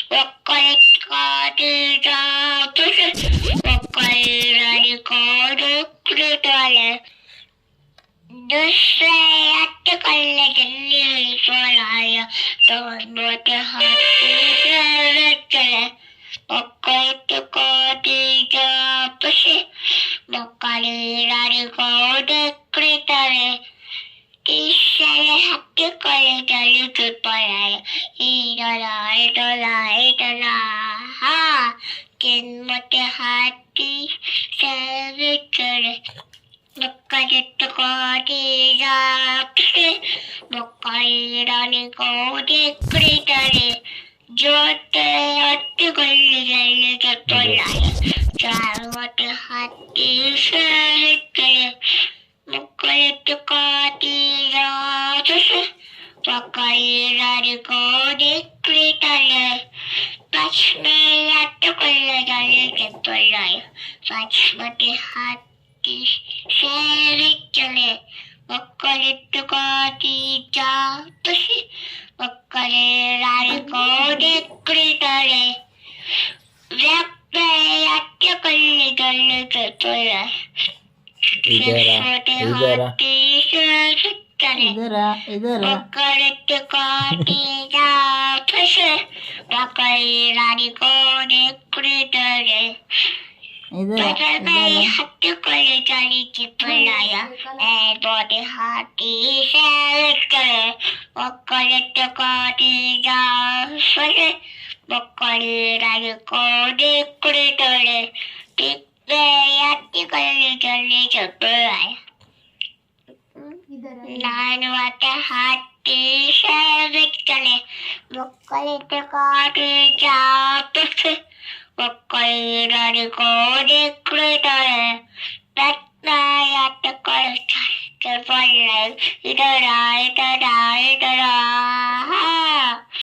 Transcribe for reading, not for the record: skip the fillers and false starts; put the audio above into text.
먹거리까지 잡으시 먹거리라니 거룩그리더래 누스야 뜨걸레 젤리를 좋아하여 넌 못하기 잘했잖아 먹거리까지 잡으시 먹거리라니 거룩그리더래 이샤의 학교 걸레들이 줄 일어나 긴 못해 하디 세비줄에 목까지 뜨거디 잡히 목까지라니 고디 끓이다리 저때 어tti 걸레들이 줄 잘못해 하디 세비줄에 목걸이 뜨거디 잡으시 목걸이라니 고디 끓이다리 마침내야 뜨걸레 달리게 돌려요 마침내 하디 세리줄에 목걸이 뜨거디 잡으시 목걸이라니 고디 끓이다리 랩배야 뜨걸레 달리게 돌려요 먹거리트 거디자 푸시 먹거리라니 고리 끓이더래 바다바이 하트 걸리자리 기쁠라요 애보디 하디 셀그래 먹거리트 거디자 푸시 먹거리라니 고리 끓이더래 빅배야 띠걸리걸리 줬더라요 ನಾನು ಮತ್ತೆ ಹತ್ತಿ ಸೇವಿಕ್ಕಲೆ ಮಕ್ಕಳಿ ತಗೋಡಿ ಜಾಪಿಸಿ ಮಕ್ಕಳಿರಡಿ ಗೋಡಿ ಕುಳಿತಾರೆ ಬೆಟ್ಟಾಯ ತಗೊಳ್ತಾರೆ ಇದರ